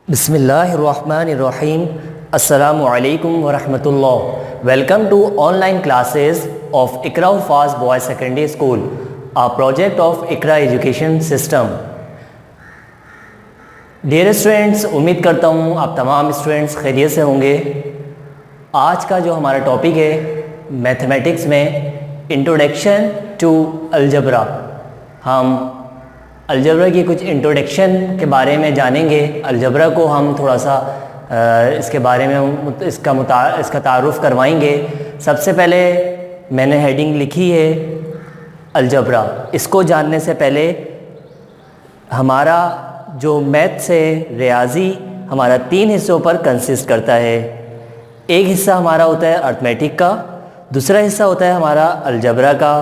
बिस्मिल्लाहिर्रहमानिर्रहीम। अस्सलामु अलैकुम वरहमतुल्लाह। Welcome to online classes of Iqra Huffaz boys secondary school, a project of Iqra education system. Dear students, उम्मीद करता हूँ आप तमाम स्टूडेंट्स खैरियत से होंगे। आज का जो हमारा टॉपिक है मैथमेटिक्स में इंट्रोडक्शन टू अलजबरा। हम अलजबरा की कुछ इंट्रोडक्शन के बारे में जानेंगे। अलजबरा को हम थोड़ा सा इसके बारे में इसका तारुफ़ करवाएंगे। सबसे पहले मैंने हेडिंग लिखी है अलजबरा। इसको जानने से पहले हमारा जो मैथ्स है रियाजी हमारा 3 हिस्सों पर कंसिस्ट करता है। एक हिस्सा हमारा होता है अर्थमेटिक का, दूसरा हिस्सा होता है हमारा अलजबरा का,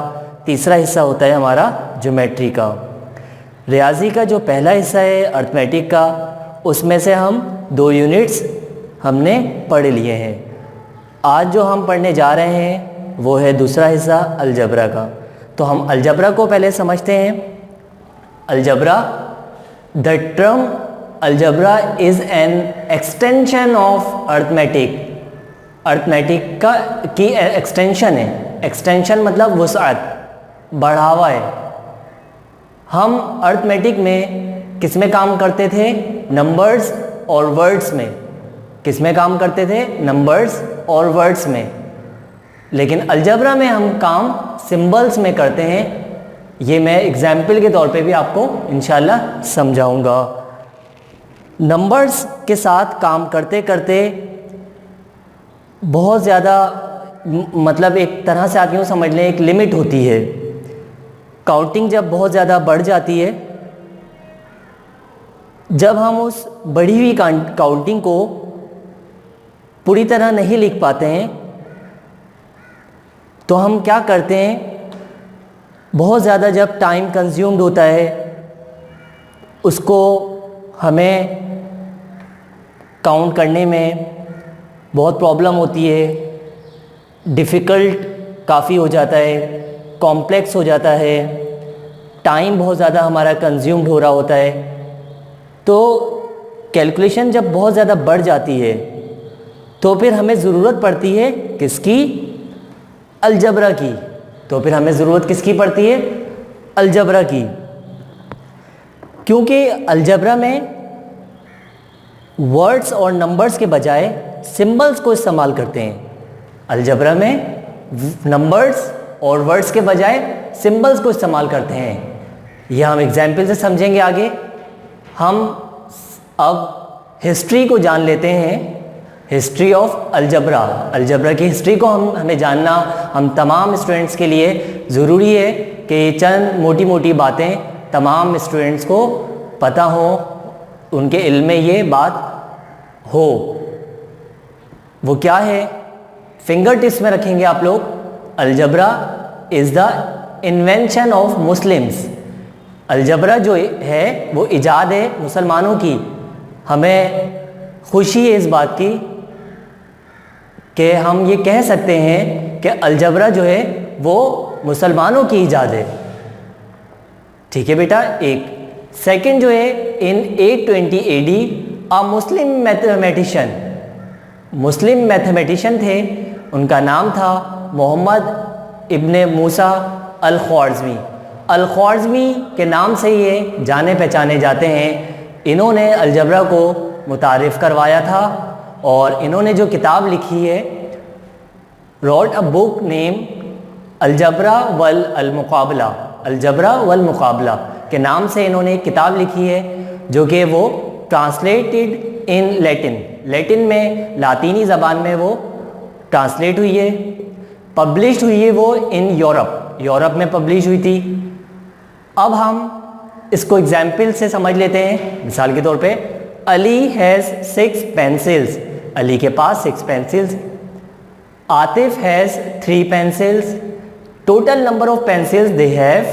तीसरा हिस्सा होता है हमारा ज्योमेट्री का। रियाजी का जो पहला हिस्सा है अर्थमेटिक का, उसमें से हम 2 यूनिट्स हमने पढ़ लिए हैं। आज जो हम पढ़ने जा रहे हैं वो है दूसरा हिस्सा अलजबरा का। तो हम अलजबरा को पहले समझते हैं। Algebra, the term algebra is an extension of arithmetic. Arithmetic का की एक्सटेंशन है। एक्सटेंशन मतलब वुसअत, बढ़ावा है। हम अर्थमेटिक में किस में काम करते थे? नंबर्स और वर्ड्स में। किस में काम करते थे? नंबर्स और वर्ड्स में। लेकिन अलजबरा में हम काम सिंबल्स में करते हैं। ये मैं एग्जाम्पल के तौर पे भी आपको इंशाल्लाह समझाऊंगा। नंबर्स के साथ काम करते करते बहुत ज़्यादा मतलब एक तरह से आप यूँ समझ लें एक लिमिट होती है। काउंटिंग जब बहुत ज़्यादा बढ़ जाती है, जब हम उस बढ़ी हुई काउंटिंग को पूरी तरह नहीं लिख पाते हैं तो हम क्या करते हैं, बहुत ज़्यादा जब टाइम कंज्यूम्ड होता है उसको हमें काउंट करने में बहुत प्रॉब्लम होती है, डिफ़िकल्ट काफ़ी हो जाता है, कॉम्प्लेक्स हो जाता है, टाइम बहुत ज़्यादा हमारा कंज्यूम्ड हो रहा होता है। तो कैलकुलेशन जब बहुत ज़्यादा बढ़ जाती है तो फिर हमें ज़रूरत पड़ती है किसकी? अलजबरा की। तो फिर हमें ज़रूरत किसकी पड़ती है? अलजबरा की। क्योंकि अलजबरा में वर्ड्स और नंबर्स के बजाय सिंबल्स को इस्तेमाल करते हैं। अलजबरा में नंबर्स और वर्ड्स के बजाय सिंबल्स को इस्तेमाल करते हैं। यह हम एग्जाम्पल से समझेंगे आगे। हम अब हिस्ट्री को जान लेते हैं, हिस्ट्री ऑफ अलजबरा। अलजबरा की हिस्ट्री को हमें जानना हम तमाम स्टूडेंट्स के लिए ज़रूरी है कि चंद मोटी मोटी बातें तमाम स्टूडेंट्स को पता हो, उनके इल्म में ये बात हो। वो क्या है? फिंगर टिप्स में रखेंगे आप लोग। Algebra is the invention of Muslims. Algebra जो है वो इजाद है मुसलमानों की। हमें खुशी है इस बात की कि हम ये कह सकते हैं कि अलजबरा जो है वो मुसलमानों की इजाद है। ठीक है बेटा। एक सेकंड जो है, इन 820 AD अ मुस्लिम मैथमेटिशियन थे, उनका नाम था मोहम्मद इब्ने मूसा अल-ख्वारिज़मी। अल-ख्वारिज़मी के नाम से ये जाने पहचाने जाते हैं। इन्होंने अलजबरा को मुतारिफ़ करवाया था और इन्होंने जो किताब लिखी है, wrote a book name algebra वल मुकाबला। अलजबरा वल मुकाबला के नाम से इन्होंने एक किताब लिखी है जो कि वो ट्रांसलेटेड इन लैटिन में, लातीनी ज़बान में वो ट्रांसलेट हुई है। पब्लिश हुई है वो इन यूरोप में पब्लिश हुई थी। अब हम इसको एग्जाम्पल से समझ लेते हैं। मिसाल के तौर पे, अली हैज़ 6 पेंसिल्स। अली के पास 6 pencils. Atif has 3 pencils. Total number of pencils they have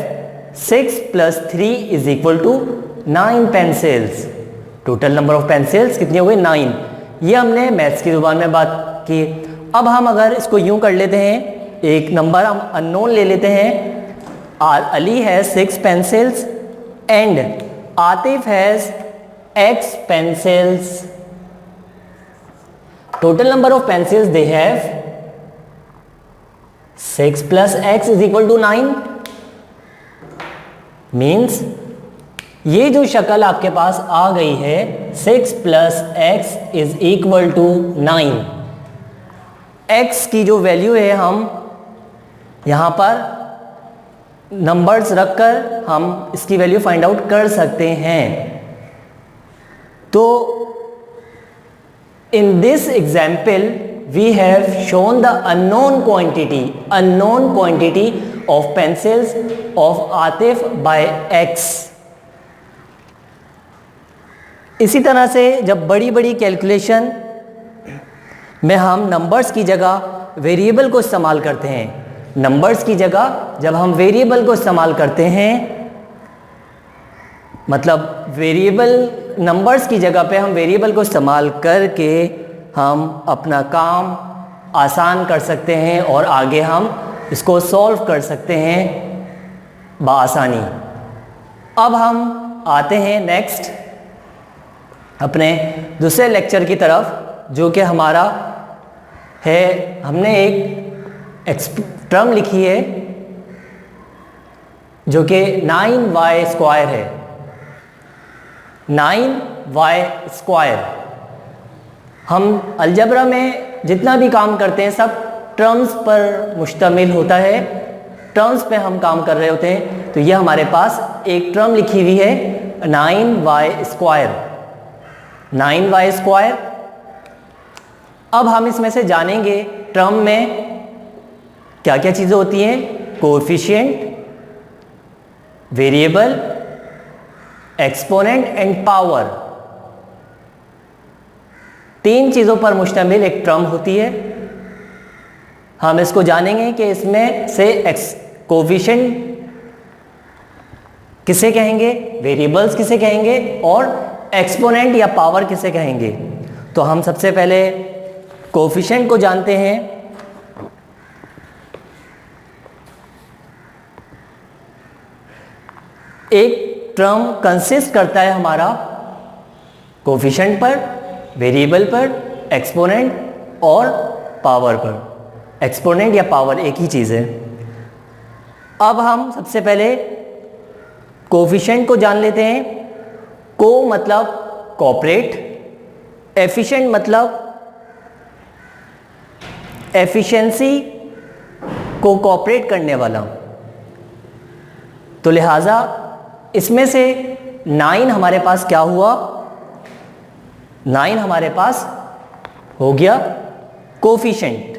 6 + 3 = 9 pencils. Total number of pencils कितनी हो गई? 9। ये हमने मैथ्स की ज़ुबान में बात की। अब हम अगर इसको यूं कर लेते हैं, एक नंबर हम अननोन ले लेते हैं। Ali has 6 pencils and Atif has X pencils. Total number of pencils they have 6 plus x is equal to 9. Means ये जो शक्ल आपके पास आ गई है 6 plus x is equal to 9. x की जो वैल्यू है हम यहाँ पर नंबर्स रखकर हम इसकी वैल्यू फाइंड आउट कर सकते हैं. तो in this example we have shown the unknown quantity of pencils of Atif by x. इसी तरह से जब बड़ी बड़ी कैलकुलेशन में हम नंबर्स की जगह वेरिएबल को इस्तेमाल करते हैं, नंबर्स की जगह जब हम वेरिएबल को इस्तेमाल करते हैं, मतलब वेरिएबल नंबर्स की जगह पे हम वेरिएबल को इस्तेमाल करके हम अपना काम आसान कर सकते हैं और आगे हम इसको सॉल्व कर सकते हैं बआसानी. अब हम आते हैं नेक्स्ट अपने दूसरे लेक्चर की तरफ, जो कि हमारा है, हमने एक टर्म लिखी है जो कि 9y स्क्वायर है. 9y square. हम अलजबरा में जितना भी काम करते हैं सब टर्म्स पर मुश्तमिल होता है, टर्म्स पे हम काम कर रहे होते हैं. तो ये हमारे पास एक टर्म लिखी हुई है 9y स्क्वायर. 9y square. अब हम इसमें से जानेंगे टर्म में क्या क्या चीज़ें होती हैं. Coefficient, variable, exponent and power. 3 चीज़ों पर मुश्तमिल एक टर्म होती है. हम इसको जानेंगे कि इसमें से कोएफिशिएंट किसे कहेंगे, वेरिएबल्स किसे कहेंगे और एक्सपोनेंट या पावर किसे कहेंगे. तो हम सबसे पहले कोएफिशिएंट को जानते हैं. एक टर्म कंसिस्ट करता है हमारा कोएफिशिएंट पर, वेरिएबल पर, एक्सपोनेंट और पावर पर. एक्सपोनेंट या पावर एक ही चीज़ है. अब हम सबसे पहले कोएफिशिएंट को जान लेते हैं. को मतलब कोऑपरेट, एफिशिएंट मतलब एफिशिएंसी को कोऑपरेट करने वाला. तो लिहाजा इसमें से 9 हमारे पास क्या हुआ, 9 हमारे पास हो गया कोएफिशिएंट.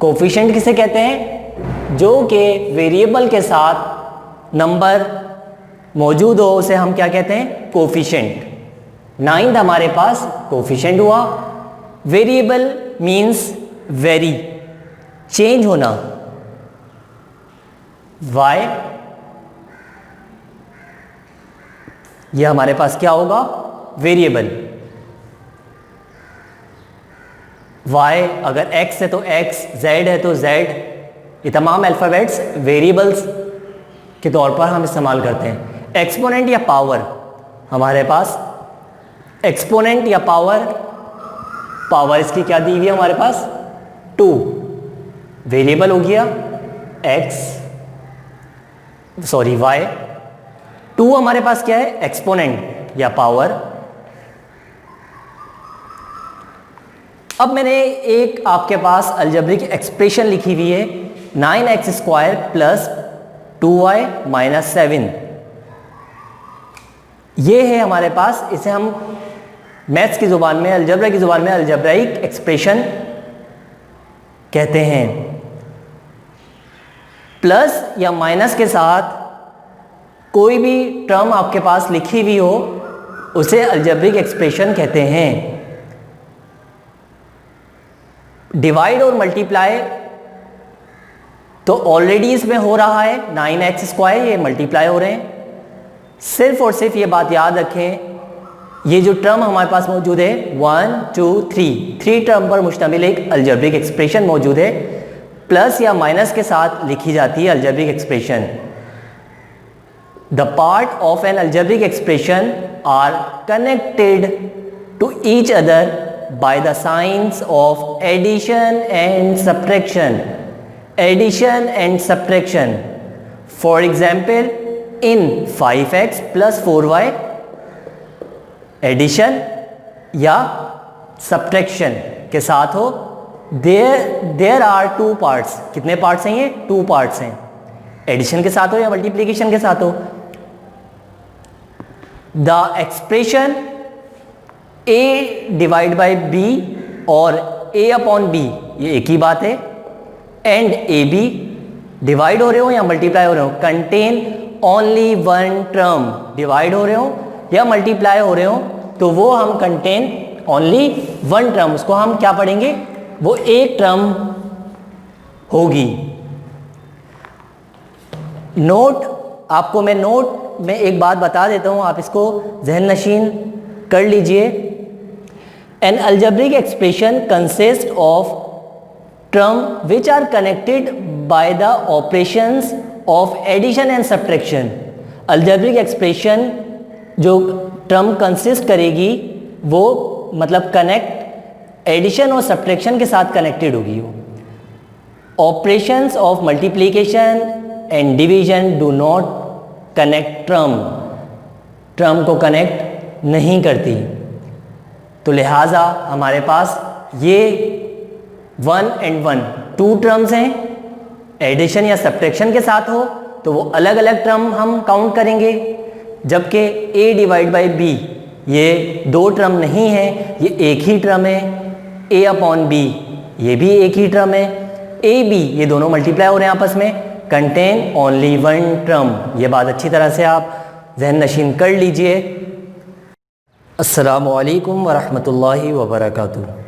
कोएफिशिएंट किसे कहते हैं, जो कि वेरिएबल के साथ नंबर मौजूद हो उसे हम क्या कहते हैं, कोएफिशिएंट. 9 हमारे पास कोएफिशिएंट हुआ. वेरिएबल मीन्स वेरी, चेंज होना. y यह हमारे पास क्या होगा, वेरिएबल. y अगर x है तो x, z है तो z. ये तमाम अल्फ़ाबेट्स वेरिएबल्स के तौर पर हम इस्तेमाल करते हैं. एक्सपोनेंट या पावर, हमारे पास एक्सपोनेंट या पावर, पावर इसकी क्या दी हुई है हमारे पास 2. वेरिएबल हो गया y. 2 हमारे पास क्या है, एक्सपोनेंट या पावर. अब मैंने एक आपके पास अलजेब्रिक एक्सप्रेशन लिखी हुई है 9x square plus 2y minus 7. ये है हमारे पास, इसे हम मैथ्स की ज़ुबान में, अलजब्रा की ज़ुबान में अलजेब्राइक एक्सप्रेशन कहते हैं. प्लस या माइनस के साथ कोई भी टर्म आपके पास लिखी हुई हो उसे अलजेब्रिक एक्सप्रेशन कहते हैं. डिवाइड और मल्टीप्लाई तो ऑलरेडी इसमें हो रहा है 9x स्क्वायर, ये मल्टीप्लाई हो रहे हैं. सिर्फ और सिर्फ ये बात याद रखें, ये जो टर्म हमारे पास मौजूद है 1 2 3 टर्म पर मुश्तमिल एक अलजेब्रिक एक्सप्रेशन मौजूद है. प्लस या माइनस के साथ लिखी जाती है algebraic expression. The part of an algebraic expression are connected to each other by the signs of addition and subtraction. Addition and subtraction. For example, in 5x plus 4y, addition या subtraction के साथ हो, there are two parts. कितने parts हैं ये? 2 parts हैं. Addition के साथ हो या मल्टीप्लिकेशन के साथ हो. The expression a divide by b और ए अपॉन बी, ये एक ही बात है. एंड ए बी डिवाइड हो रहे हो या मल्टीप्लाई हो रहे हो, contain only one term. Divide हो रहे हो या मल्टीप्लाई हो रहे हो तो वो हम कंटेन ओनली वन टर्म, उसको हम क्या पढ़ेंगे, वो एक टर्म होगी. नोट, आपको मैं नोट में एक बात बता देता हूं, आप इसको जहन नशीन कर लीजिए. An algebraic expression consist of term which are connected by the operations of addition and subtraction. Algebraic expression जो टर्म कंसिस्ट करेगी वो मतलब कनेक्ट एडिशन और सब्ट्रैक्शन के साथ कनेक्टेड होगी. वो operations of multiplication and division do not connect term को कनेक्ट नहीं करती. तो लिहाजा हमारे पास ये 1 and 1 2 टर्म्स हैं. एडिशन या सब्ट्रैक्शन के साथ हो तो वो अलग अलग टर्म हम काउंट करेंगे, जबकि a डिवाइड बाई b ये 2 टर्म नहीं है, ये एक ही टर्म है. a अपॉन b ये भी एक ही टर्म है. a b ये दोनों मल्टीप्लाई हो रहे हैं आपस में, कंटेन ओनली वन टर्म. ये बात अच्छी तरह से आप जहन नशीन कर लीजिए. अस्सलामु अलैकुम वरहमतुल्लाहि वबरकातुहू.